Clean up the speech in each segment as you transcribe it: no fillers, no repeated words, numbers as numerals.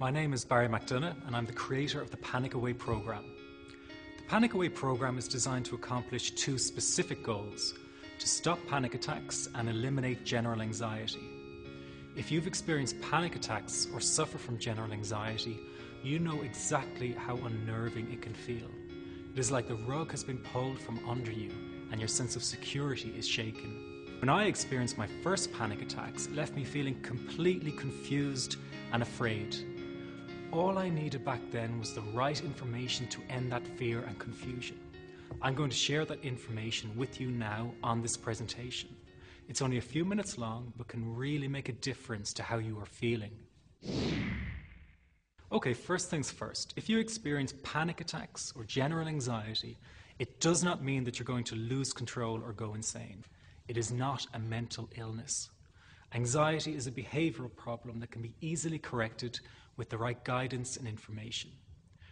My name is Barry McDonagh and I'm the creator of the Panicaway program. The Panicaway program is designed to accomplish two specific goals: to stop panic attacks and eliminate general anxiety. If you've experienced panic attacks or suffer from general anxiety, you know exactly how unnerving it can feel. It is like the rug has been pulled from under you and your sense of security is shaken. When I experienced my first panic attacks, it left me feeling completely confused and afraid. All I needed back then was the right information to end that fear and confusion. I'm going to share that information with you now on this presentation. It's only a few minutes long, but can really make a difference to how you are feeling. Okay, first things first. If you experience panic attacks or general anxiety, it does not mean that you're going to lose control or go insane. It is not a mental illness. Anxiety is a behavioral problem that can be easily corrected with the right guidance and information.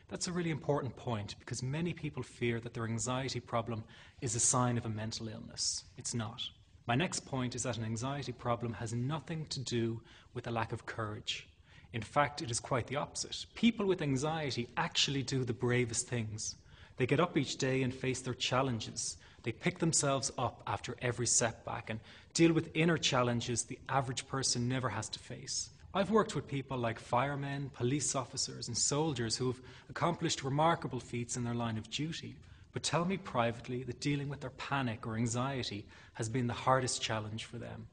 That's a really important point because many people fear that their anxiety problem is a sign of a mental illness. It's not. My next point is that an anxiety problem has nothing to do with a lack of courage. In fact, it is quite the opposite. People with anxiety actually do the bravest things. They get up each day and face their challenges. They pick themselves up after every setback and deal with inner challenges the average person never has to face. I've worked with people like firemen, police officers and soldiers who have accomplished remarkable feats in their line of duty, but tell me privately that dealing with their panic or anxiety has been the hardest challenge for them.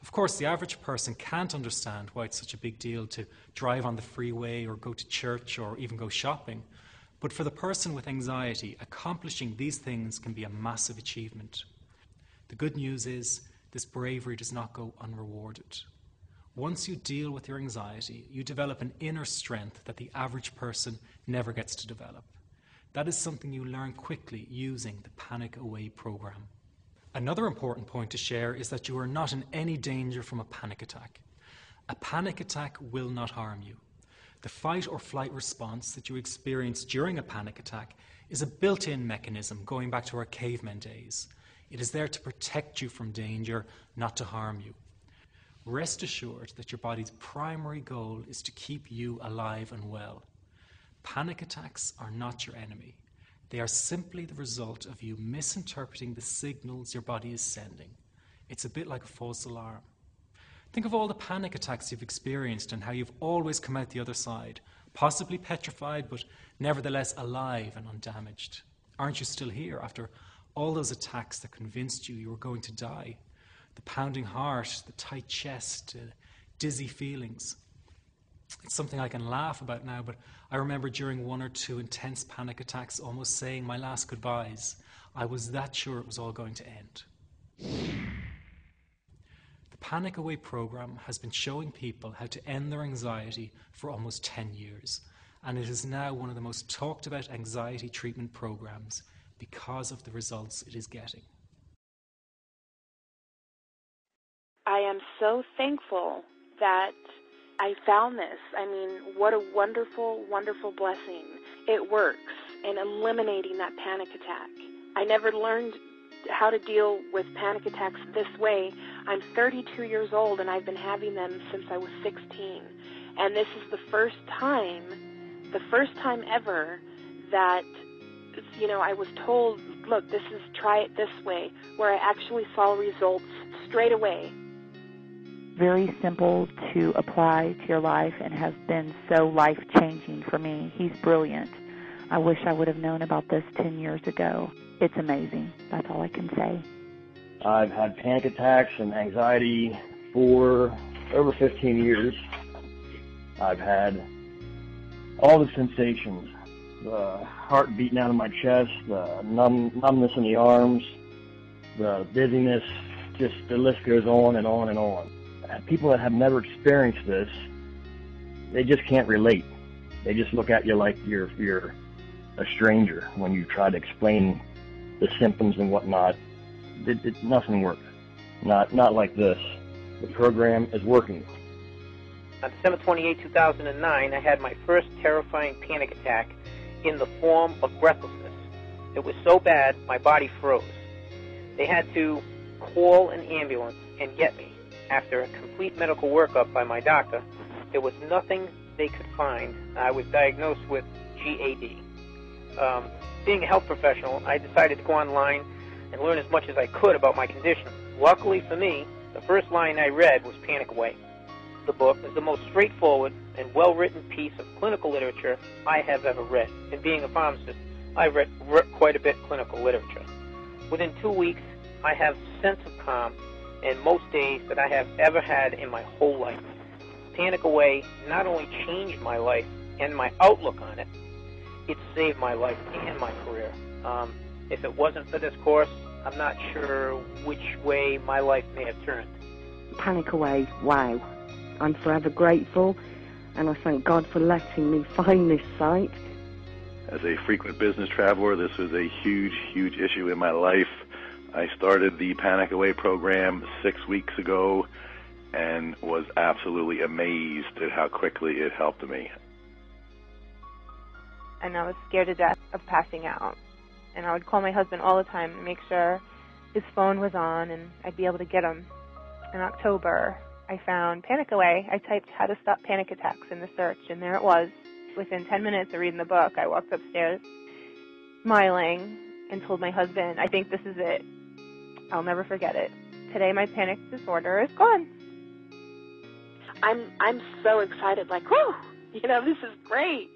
Of course, the average person can't understand why it's such a big deal to drive on the freeway or go to church or even go shopping. But for the person with anxiety, accomplishing these things can be a massive achievement. The good news is this bravery does not go unrewarded. Once you deal with your anxiety, you develop an inner strength that the average person never gets to develop. That is something you learn quickly using the Panicaway program. Another important point to share is that you are not in any danger from a panic attack. A panic attack will not harm you. The fight or flight response that you experience during a panic attack is a built-in mechanism going back to our caveman days. It is there to protect you from danger, not to harm you. Rest assured that your body's primary goal is to keep you alive and well. Panic attacks are not your enemy. They are simply the result of you misinterpreting the signals your body is sending. It's a bit like a false alarm. Think of all the panic attacks you've experienced and how you've always come out the other side, possibly petrified, but nevertheless alive and undamaged. Aren't you still here after all those attacks that convinced you were going to die? The pounding heart, the tight chest, dizzy feelings. It's something I can laugh about now, but I remember during one or two intense panic attacks almost saying my last goodbyes. I was that sure it was all going to end. The Panicaway program has been showing people how to end their anxiety for almost 10 years, and it is now one of the most talked about anxiety treatment programs because of the results it is getting. I am so thankful that I found this. I mean, what a wonderful, wonderful blessing. It works in eliminating that panic attack. I never learned how to deal with panic attacks this way. I'm 32 years old and I've been having them since I was 16. And this is the first time ever that, I was told, look, try it this way, where I actually saw results straight away. Very simple to apply to your life and has been so life-changing for me. He's brilliant. I wish I would have known about this 10 years ago. It's amazing. That's all I can say. I've had panic attacks and anxiety for over 15 years. I've had all the sensations, the heart beating out of my chest, the numbness in the arms, the dizziness, just the list goes on and on and on. People that have never experienced this, they just can't relate. They just look at you like you're a stranger when you try to explain the symptoms and whatnot. Nothing works. Not like this. The program is working. On December 28, 2009, I had my first terrifying panic attack in the form of breathlessness. It was so bad, my body froze. They had to call an ambulance and get me. After a complete medical workup by my doctor, there was nothing they could find, I was diagnosed with GAD. Being a health professional, I decided to go online and learn as much as I could about my condition. Luckily for me, the first line I read was Panicaway. The book is the most straightforward and well-written piece of clinical literature I have ever read. And being a pharmacist, I've read quite a bit of clinical literature. Within 2 weeks, I have a sense of calm in most days that I have ever had in my whole life. Panicaway not only changed my life and my outlook on it, it saved my life and my career. If it wasn't for this course, I'm not sure which way my life may have turned. Panicaway, wow. I'm forever grateful, and I thank God for letting me find this site. As a frequent business traveler, this was a huge, huge issue in my life. I started the Panicaway program 6 weeks ago and was absolutely amazed at how quickly it helped me. And I was scared to death of passing out. And I would call my husband all the time to make sure his phone was on and I'd be able to get him. In October, I found Panicaway. I typed how to stop panic attacks in the search, and there it was. Within 10 minutes of reading the book, I walked upstairs smiling and told my husband, I think this is it. I'll never forget it. Today my panic disorder is gone. I'm so excited, like, whoo, this is great.